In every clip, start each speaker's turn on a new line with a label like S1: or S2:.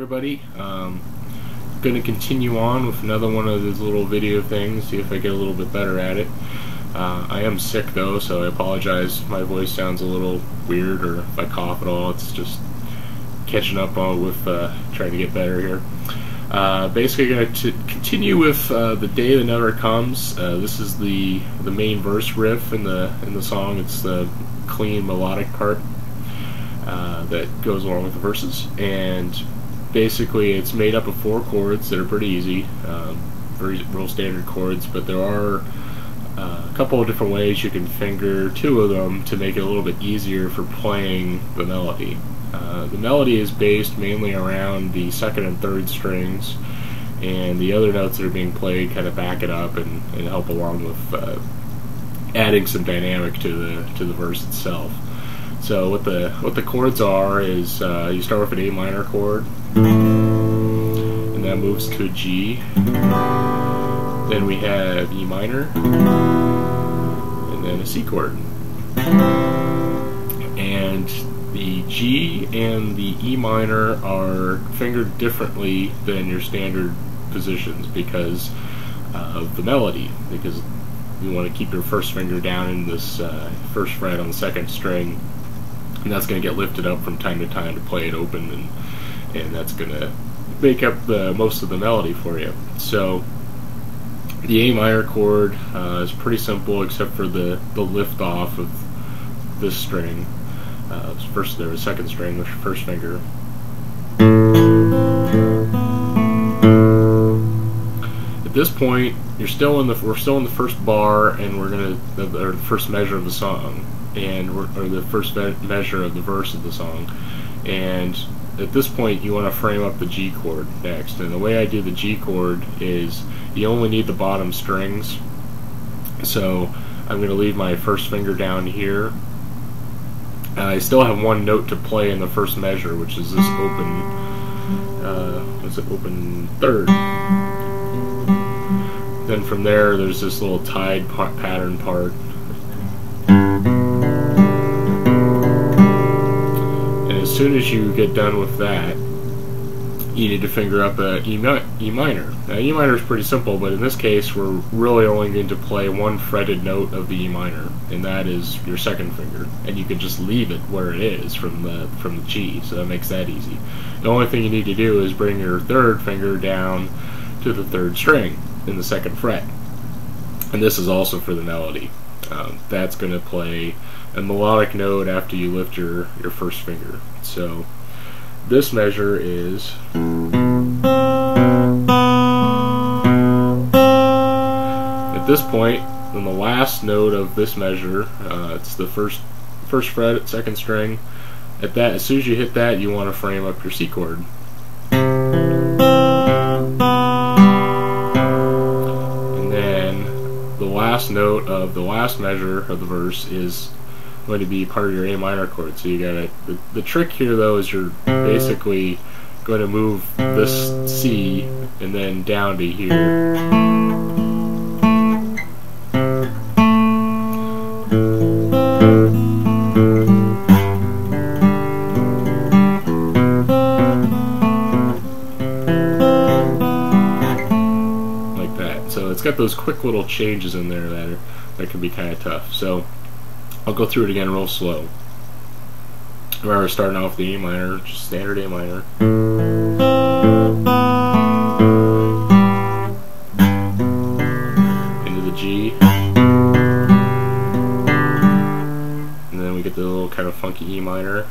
S1: everybody. Going to continue on with another one of these little video things, see if I get a little bit better at it. I am sick though, so I apologize if my voice sounds a little weird or if I cough at all. It's just catching up on with trying to get better here. Basically going to continue with The Day That Never Comes. This is the main verse riff in the song. It's the clean melodic part that goes along with the verses, and basically it's made up of 4 chords that are pretty easy, very real standard chords, but there are a couple of different ways you can finger 2 of them to make it a little bit easier for playing the melody. The melody is based mainly around the 2nd and 3rd strings, and the other notes that are being played kind of back it up and help along with adding some dynamic to the verse itself. So what the chords are is you start with an A minor chord, and that moves to a G. Then we have E minor, and then a C chord. And the G and the E minor are fingered differently than your standard positions because of the melody, because you want to keep your first finger down in this first fret on the 2nd string, and that's going to get lifted up from time to time to play it open, and that's going to make up most of the melody for you. So the A minor chord is pretty simple except for the lift off of this string. First, there was 2nd string with your first finger. At this point, we're still in the first bar, and we're gonna or the first measure of the song, or the first measure of the verse of the song. And at this point, you want to frame up the G chord next. And the way I do the G chord is you only need the bottom strings. So I'm going to leave my first finger down here. I still have 1 note to play in the first measure, which is this open 3rd. Then from there, there's this little tied pattern part. And as soon as you get done with that, you need to finger up a E minor. Now, E minor is pretty simple, but in this case, we're really only going to play 1 fretted note of the E minor, and that is your 2nd finger. And you can just leave it where it is from the G, so that makes that easy. The only thing you need to do is bring your 3rd finger down to the 3rd string in the 2nd fret, and this is also for the melody. That's going to play a melodic note after you lift your first finger. So this measure is at this point, on the last note of this measure, it's the first fret at 2nd string. At that, as soon as you hit that, you want to frame up your C chord. And then the last note of the last measure of the verse is going to be part of your A minor chord. So you got the trick here though is you're basically going to move this C and then down to here. Like that. So it's got those quick little changes in there that can be kind of tough. So I'll go through it again real slow. Remember, starting off with the A minor, just standard A minor. Into the G. And then we get the little kind of funky E minor.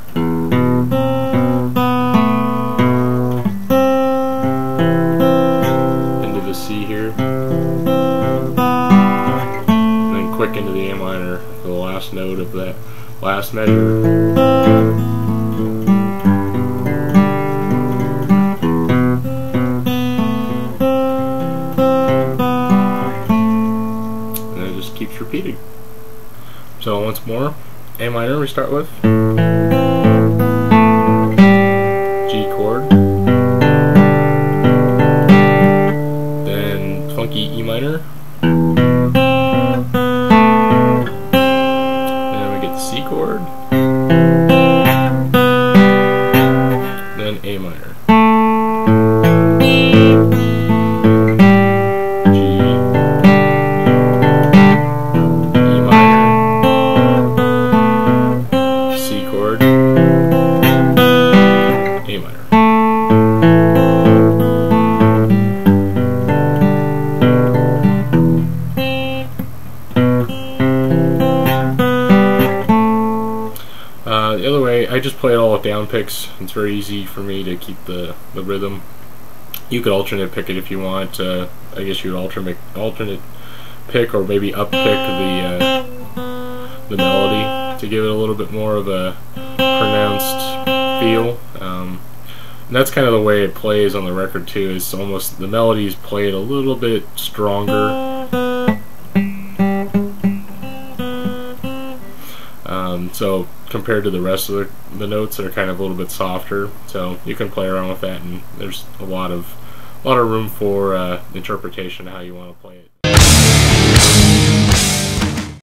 S1: Into the C here. And then quick into the A minor. The last note of that last measure. And it just keeps repeating. So once more, A minor we start with, G chord, then funky E minor, C chord, then A minor. minor. The other way, I just play it all with down picks. It's very easy for me to keep the rhythm. You could alternate pick it if you want. I guess you would alternate pick or maybe up pick the melody to give it a little bit more of a pronounced feel. And that's kind of the way it plays on the record too. It's almost the melodies played a little bit stronger. So compared to the rest of the notes, they're kind of a little bit softer. So you can play around with that, and there's a lot of room for interpretation of how you want to play it.